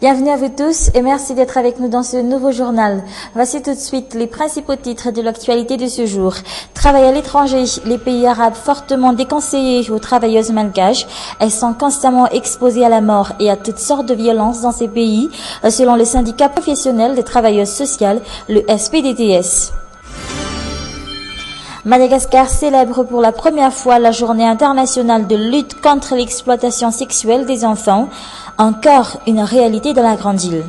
Bienvenue à vous tous et merci d'être avec nous dans ce nouveau journal. Voici tout de suite les principaux titres de l'actualité de ce jour. Travail à l'étranger, les pays arabes fortement déconseillés aux travailleuses malgaches. Elles sont constamment exposées à la mort et à toutes sortes de violences dans ces pays, selon le syndicat professionnel des travailleuses sociales, le SPDTS. Madagascar célèbre pour la première fois la journée internationale de lutte contre l'exploitation sexuelle des enfants, encore une réalité dans la grande île.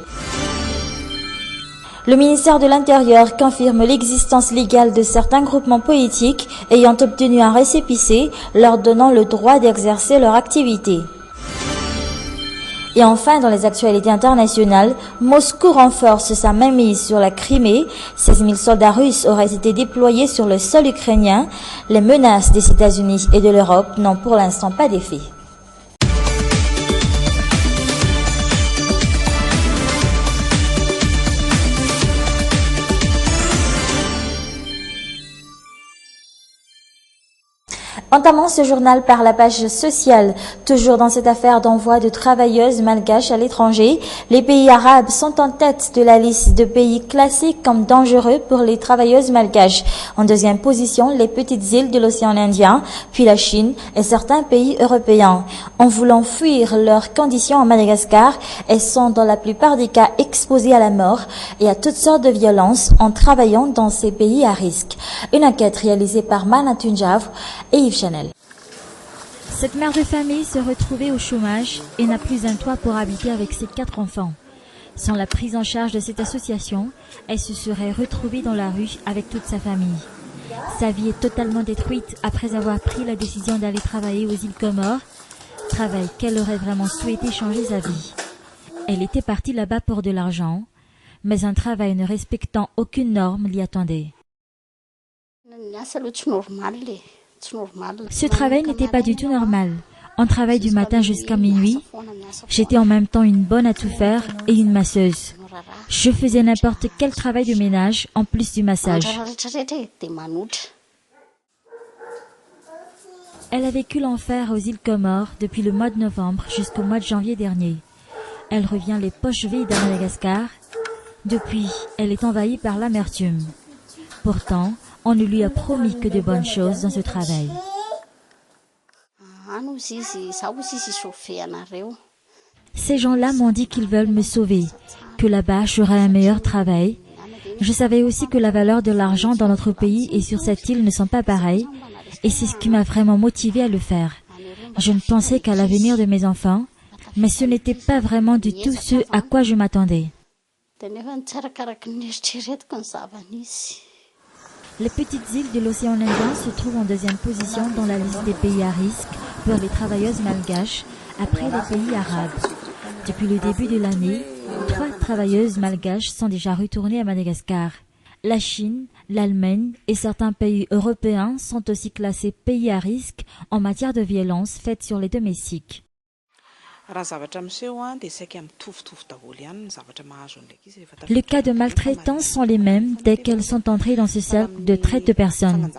Le ministère de l'Intérieur confirme l'existence légale de certains groupements politiques ayant obtenu un récépissé leur donnant le droit d'exercer leur activité. Et enfin, dans les actualités internationales, Moscou renforce sa mainmise sur la Crimée. 16 000 soldats russes auraient été déployés sur le sol ukrainien. Les menaces des États-Unis et de l'Europe n'ont pour l'instant pas d'effet. Entamons ce journal par la page sociale. Toujours dans cette affaire d'envoi de travailleuses malgaches à l'étranger, les pays arabes sont en tête de la liste de pays classés comme dangereux pour les travailleuses malgaches. En deuxième position, les petites îles de l'océan Indien, puis la Chine et certains pays européens. En voulant fuir leurs conditions en Madagascar, elles sont dans la plupart des cas exposées à la mort et à toutes sortes de violences en travaillant dans ces pays à risque. Une enquête réalisée par Mana Tunjav et Yves Chanel. Cette mère de famille se retrouvait au chômage et n'a plus un toit pour habiter avec ses 4 enfants. Sans la prise en charge de cette association, elle se serait retrouvée dans la rue avec toute sa famille. Sa vie est totalement détruite après avoir pris la décision d'aller travailler aux îles Comores, travail qu'elle aurait vraiment souhaité changer sa vie. Elle était partie là-bas pour de l'argent, mais un travail ne respectant aucune norme l'y attendait. Ce travail n'était pas du tout normal. On travaille du matin jusqu'à minuit. J'étais en même temps une bonne à tout faire et une masseuse. Je faisais n'importe quel travail de ménage en plus du massage. Elle a vécu l'enfer aux îles Comores depuis le mois de novembre jusqu'au mois de janvier dernier. Elle revient les poches vides à Madagascar. Depuis, elle est envahie par l'amertume. Pourtant, on ne lui a promis que de bonnes choses dans ce travail. Ces gens-là m'ont dit qu'ils veulent me sauver, que là-bas j'aurai un meilleur travail. Je savais aussi que la valeur de l'argent dans notre pays et sur cette île ne sont pas pareilles, et c'est ce qui m'a vraiment motivée à le faire. Je ne pensais qu'à l'avenir de mes enfants, mais ce n'était pas vraiment du tout ce à quoi je m'attendais. Les petites îles de l'océan Indien se trouvent en deuxième position dans la liste des pays à risque pour les travailleuses malgaches après les pays arabes. Depuis le début de l'année, 3 travailleuses malgaches sont déjà retournées à Madagascar. La Chine, l'Allemagne et certains pays européens sont aussi classés pays à risque en matière de violences faites sur les domestiques. Les cas de maltraitance sont les mêmes dès qu'elles sont entrées dans ce cercle de traite de personnes.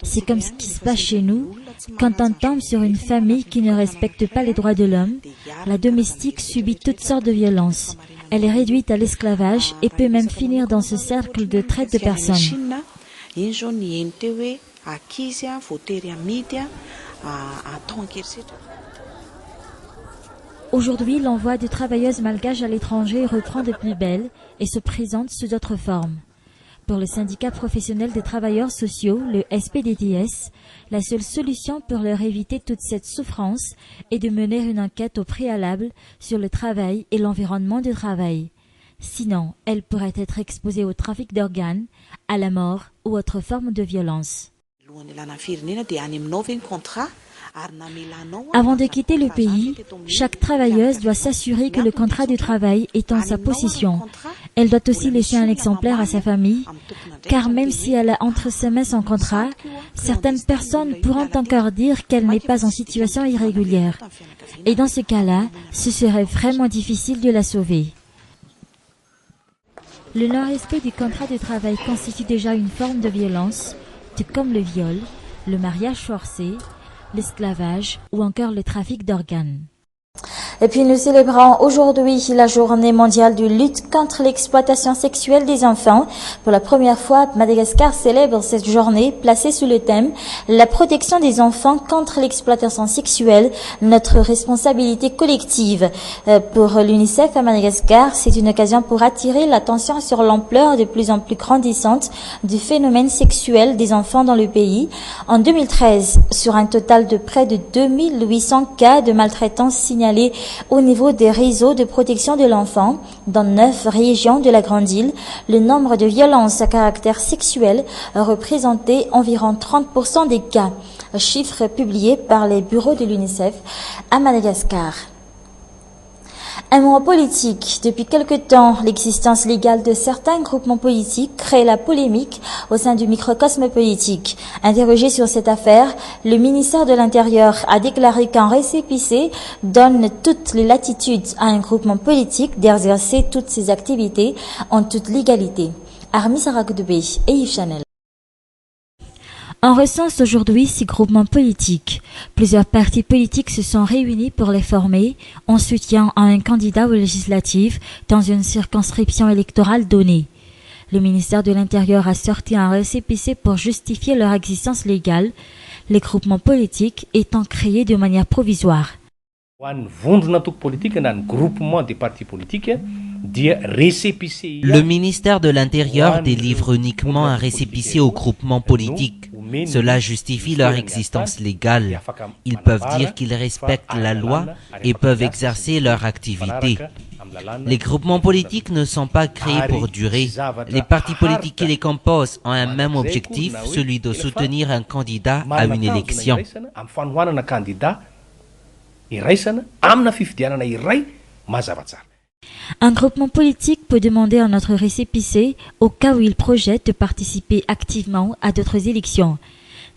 C'est comme ce qui se passe chez nous. Quand on tombe sur une famille qui ne respecte pas les droits de l'homme, la domestique subit toutes sortes de violences. Elle est réduite à l'esclavage et peut même finir dans ce cercle de traite de personnes. Aujourd'hui, l'envoi de travailleuses malgaches à l'étranger reprend de plus belle et se présente sous d'autres formes. Pour le syndicat professionnel des travailleurs sociaux, le SPDTS, la seule solution pour leur éviter toute cette souffrance est de mener une enquête au préalable sur le travail et l'environnement du travail. Sinon, elles pourraient être exposées au trafic d'organes, à la mort ou autre forme de violence. Avant de quitter le pays, chaque travailleuse doit s'assurer que le contrat du travail est en sa possession. Elle doit aussi laisser un exemplaire à sa famille, car même si elle a entre ses mains son contrat, certaines personnes pourront encore dire qu'elle n'est pas en situation irrégulière. Et dans ce cas-là, ce serait vraiment difficile de la sauver. Le non-respect du contrat de travail constitue déjà une forme de violence, tout comme le viol, le mariage forcé, l'esclavage ou encore le trafic d'organes. Et puis nous célébrons aujourd'hui la journée mondiale de lutte contre l'exploitation sexuelle des enfants. Pour la première fois, Madagascar célèbre cette journée placée sous le thème « La protection des enfants contre l'exploitation sexuelle, notre responsabilité collective ». Pour l'UNICEF à Madagascar, c'est une occasion pour attirer l'attention sur l'ampleur de plus en plus grandissante du phénomène sexuel des enfants dans le pays. En 2013, sur un total de près de 2800 cas de maltraitance signalés au niveau des réseaux de protection de l'enfant, dans 9 régions de la Grande Île, le nombre de violences à caractère sexuel représentait environ 30% des cas, chiffre publié par les bureaux de l'UNICEF à Madagascar. Un mot politique. Depuis quelque temps, l'existence légale de certains groupements politiques crée la polémique au sein du microcosme politique. Interrogé sur cette affaire, le ministère de l'Intérieur a déclaré qu'un récépissé donne toutes les latitudes à un groupement politique d'exercer toutes ses activités en toute légalité. Armi Sarakdebé et Yves Chanel. On recense aujourd'hui 6 groupements politiques. Plusieurs partis politiques se sont réunis pour les former en soutien à un candidat aux législatives dans une circonscription électorale donnée. Le ministère de l'Intérieur a sorti un récépissé pour justifier leur existence légale, les groupements politiques étant créés de manière provisoire. Le ministère de l'Intérieur délivre uniquement un récépissé aux groupements politiques. Cela justifie leur existence légale. Ils peuvent dire qu'ils respectent la loi et peuvent exercer leur activité. Les groupements politiques ne sont pas créés pour durer. Les partis politiques qui les composent ont un même objectif, celui de soutenir un candidat à une élection. Un groupement politique peut demander à notre récépissé au cas où il projette de participer activement à d'autres élections.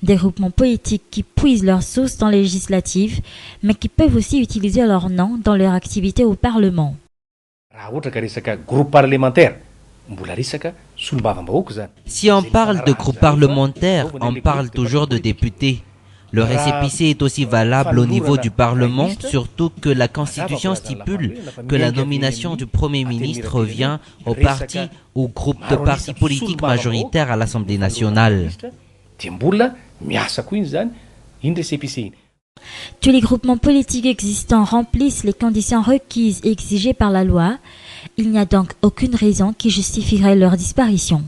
Des groupements politiques qui puisent leurs sources dans les législatives, mais qui peuvent aussi utiliser leur nom dans leur activité au Parlement. Si on parle de groupe parlementaire, on parle toujours de députés. Le récépissé est aussi valable au niveau du Parlement, surtout que la Constitution stipule que la nomination du Premier ministre revient au parti ou groupe de partis politiques majoritaires à l'Assemblée nationale. Tous les groupements politiques existants remplissent les conditions requises et exigées par la loi. Il n'y a donc aucune raison qui justifierait leur disparition.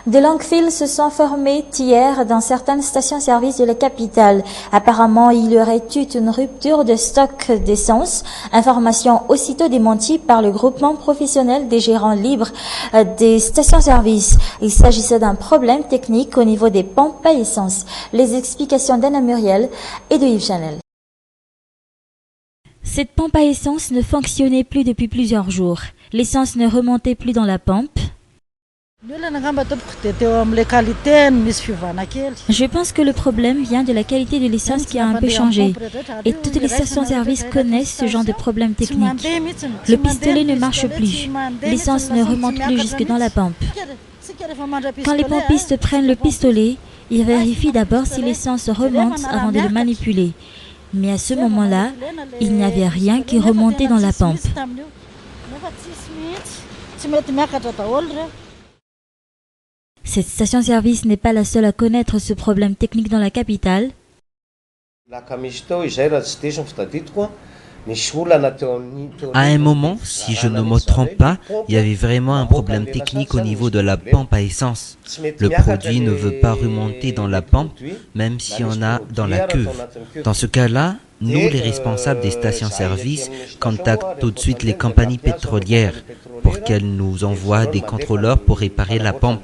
Des longues files se sont formées hier dans certaines stations-service de la capitale. Apparemment, il y aurait eu une rupture de stock d'essence. Information aussitôt démentie par le groupement professionnel des gérants libres des stations-service. Il s'agissait d'un problème technique au niveau des pompes à essence. Les explications d'Anna Muriel et de Yves Chanel. Cette pompe à essence ne fonctionnait plus depuis plusieurs jours. L'essence ne remontait plus dans la pompe. Je pense que le problème vient de la qualité de l'essence qui a un peu changé. Et toutes les stations-service connaissent ce genre de problème technique. Le pistolet ne marche plus. L'essence ne remonte plus jusque dans la pompe. Quand les pompistes prennent le pistolet, ils vérifient d'abord si l'essence remonte avant de le manipuler. Mais à ce moment-là, il n'y avait rien qui remontait dans la pompe. Cette station-service n'est pas la seule à connaître ce problème technique dans la capitale. À un moment, si je ne me trompe pas, il y avait vraiment un problème technique au niveau de la pompe à essence. Le produit ne veut pas remonter dans la pompe, même si on a dans la cuve. Dans ce cas-là, nous, les responsables des stations-service, contactent tout de suite les compagnies pétrolières pour qu'elles nous envoient des contrôleurs pour réparer la pompe.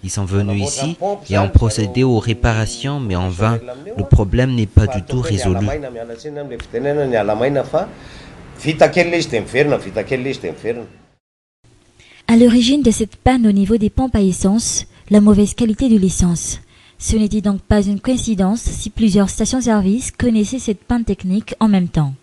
Ils sont venus ici et ont procédé aux réparations, mais en vain. Le problème n'est pas du tout résolu. À l'origine de cette panne au niveau des pompes à essence, la mauvaise qualité de l'essence. Ce n'était donc pas une coïncidence si plusieurs stations-service connaissaient cette panne technique en même temps.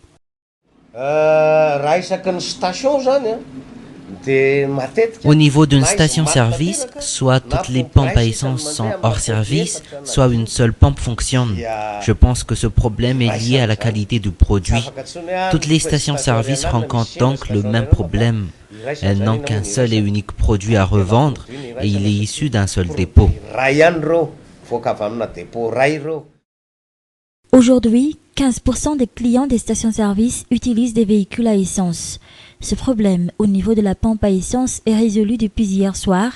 Au niveau d'une station-service, soit toutes les pompes à essence sont hors service, soit une seule pompe fonctionne. Je pense que ce problème est lié à la qualité du produit. Toutes les stations-service rencontrent donc le même problème. Elles n'ont qu'un seul et unique produit à revendre et il est issu d'un seul dépôt. Aujourd'hui, 15% des clients des stations-service utilisent des véhicules à essence. Ce problème au niveau de la pompe à essence est résolu depuis hier soir.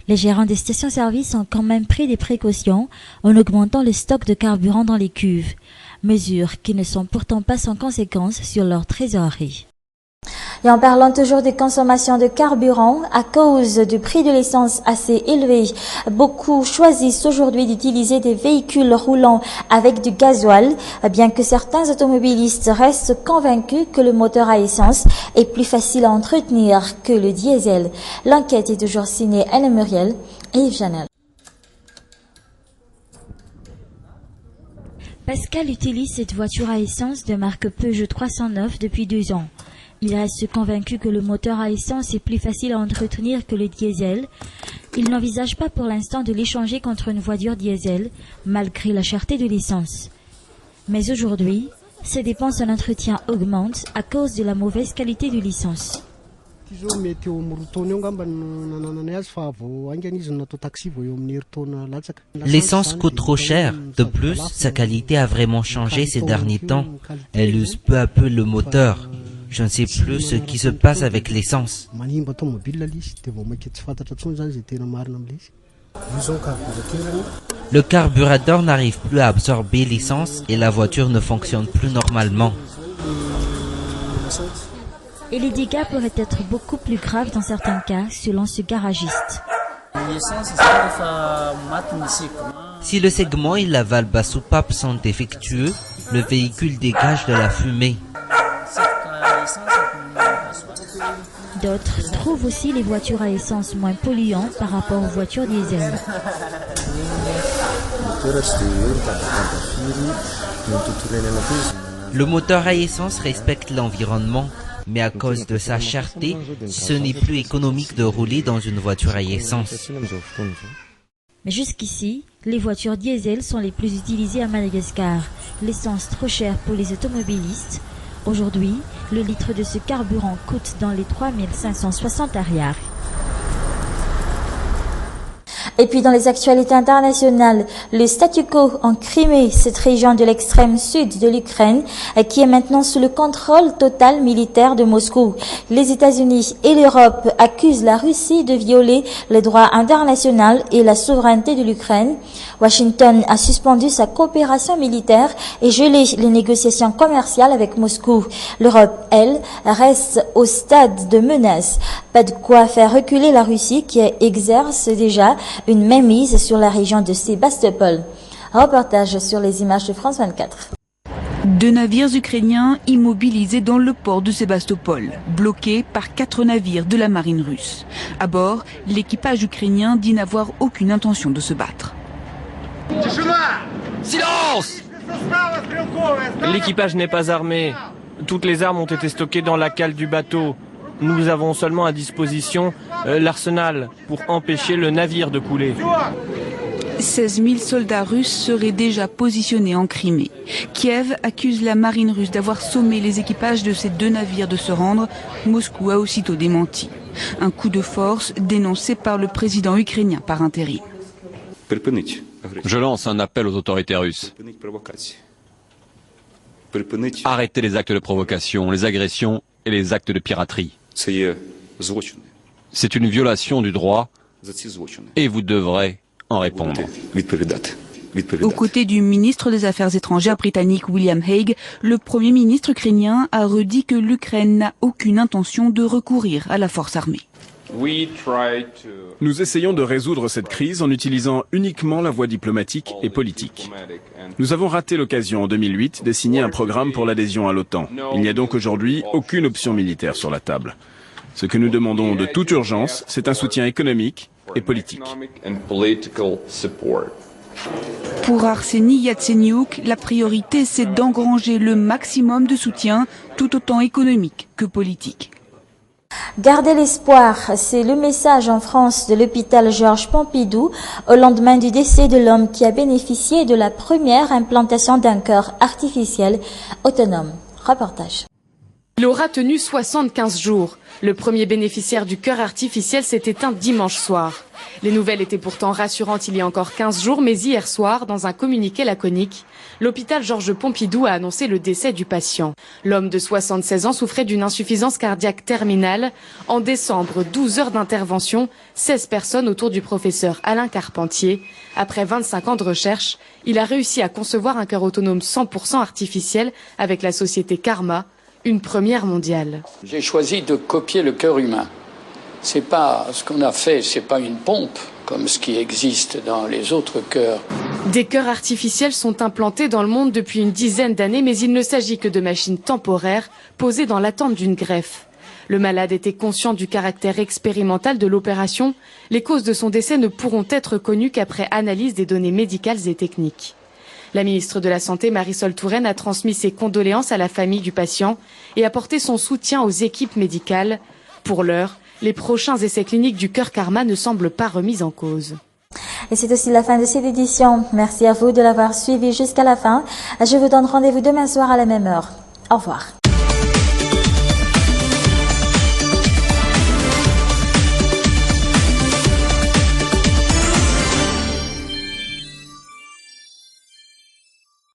Les gérants des stations-service ont quand même pris des précautions en augmentant le stock de carburant dans les cuves, mesures qui ne sont pourtant pas sans conséquences sur leur trésorerie. Et en parlant toujours de consommation de carburant, à cause du prix de l'essence assez élevé, beaucoup choisissent aujourd'hui d'utiliser des véhicules roulant avec du gasoil, bien que certains automobilistes restent convaincus que le moteur à essence est plus facile à entretenir que le diesel. L'enquête est toujours signée Anne Muriel et Yves Janel. Pascal utilise cette voiture à essence de marque Peugeot 309 depuis 2 ans. Il reste convaincu que le moteur à essence est plus facile à entretenir que le diesel. Il n'envisage pas pour l'instant de l'échanger contre une voiture diesel, malgré la cherté de l'essence. Mais aujourd'hui, ses dépenses en entretien augmentent à cause de la mauvaise qualité de l'essence. L'essence coûte trop cher. De plus, sa qualité a vraiment changé ces derniers temps. Elle use peu à peu le moteur. Je ne sais plus ce qui se passe avec l'essence. Le carburateur n'arrive plus à absorber l'essence et la voiture ne fonctionne plus normalement. Et les dégâts pourraient être beaucoup plus graves dans certains cas, selon ce garagiste. Si le segment et la valve à soupape sont défectueux, le véhicule dégage de la fumée. D'autres trouvent aussi les voitures à essence moins polluantes par rapport aux voitures diesel. Le moteur à essence respecte l'environnement, mais à cause de sa cherté, ce n'est plus économique de rouler dans une voiture à essence. Mais jusqu'ici, les voitures diesel sont les plus utilisées à Madagascar. L'essence trop chère pour les automobilistes. Aujourd'hui, le litre de ce carburant coûte dans les 3560 ariary. Et puis dans les actualités internationales, le statu quo en Crimée, cette région de l'extrême sud de l'Ukraine, qui est maintenant sous le contrôle total militaire de Moscou. Les États-Unis et l'Europe accusent la Russie de violer le droit international et la souveraineté de l'Ukraine. Washington a suspendu sa coopération militaire et gelé les négociations commerciales avec Moscou. L'Europe, elle, reste au stade de menace. Pas de quoi faire reculer la Russie qui exerce déjà une mainmise sur la région de Sébastopol. Reportage sur les images de France 24. 2 navires ukrainiens immobilisés dans le port de Sébastopol, bloqués par 4 navires de la marine russe. À bord, l'équipage ukrainien dit n'avoir aucune intention de se battre. Silence! L'équipage n'est pas armé. Toutes les armes ont été stockées dans la cale du bateau. Nous avons seulement à disposition l'arsenal pour empêcher le navire de couler. 16 000 soldats russes seraient déjà positionnés en Crimée. Kiev accuse la marine russe d'avoir sommé les équipages de ces 2 navires de se rendre. Moscou a aussitôt démenti. Un coup de force dénoncé par le président ukrainien par intérim. Je lance un appel aux autorités russes. Arrêtez les actes de provocation, les agressions et les actes de piraterie. C'est une violation du droit et vous devrez en répondre. Aux côtés du ministre des Affaires étrangères britannique William Hague, le Premier ministre ukrainien a redit que l'Ukraine n'a aucune intention de recourir à la force armée. Nous essayons de résoudre cette crise en utilisant uniquement la voie diplomatique et politique. Nous avons raté l'occasion en 2008 de signer un programme pour l'adhésion à l'OTAN. Il n'y a donc aujourd'hui aucune option militaire sur la table. Ce que nous demandons de toute urgence, c'est un soutien économique et politique. Pour Arseny Yatsenyuk, la priorité c'est d'engranger le maximum de soutien, tout autant économique que politique. Gardez l'espoir, c'est le message en France de l'hôpital Georges Pompidou au lendemain du décès de l'homme qui a bénéficié de la première implantation d'un cœur artificiel autonome. Reportage. Il aura tenu 75 jours. Le premier bénéficiaire du cœur artificiel s'est éteint dimanche soir. Les nouvelles étaient pourtant rassurantes il y a encore 15 jours, mais hier soir, dans un communiqué laconique, l'hôpital Georges Pompidou a annoncé le décès du patient. L'homme de 76 ans souffrait d'une insuffisance cardiaque terminale. En décembre, 12 heures d'intervention, 16 personnes autour du professeur Alain Carpentier. Après 25 ans de recherche, il a réussi à concevoir un cœur autonome 100% artificiel avec la société Karma. Une première mondiale. J'ai choisi de copier le cœur humain. C'est pas ce qu'on a fait, c'est pas une pompe comme ce qui existe dans les autres cœurs. Des cœurs artificiels sont implantés dans le monde depuis une dizaine d'années, mais il ne s'agit que de machines temporaires posées dans l'attente d'une greffe. Le malade était conscient du caractère expérimental de l'opération. Les causes de son décès ne pourront être connues qu'après analyse des données médicales et techniques. La ministre de la Santé, Marisol Touraine, a transmis ses condoléances à la famille du patient et apporté son soutien aux équipes médicales. Pour l'heure, les prochains essais cliniques du cœur Karma ne semblent pas remis en cause. Et c'est aussi la fin de cette édition. Merci à vous de l'avoir suivi jusqu'à la fin. Je vous donne rendez-vous demain soir à la même heure. Au revoir.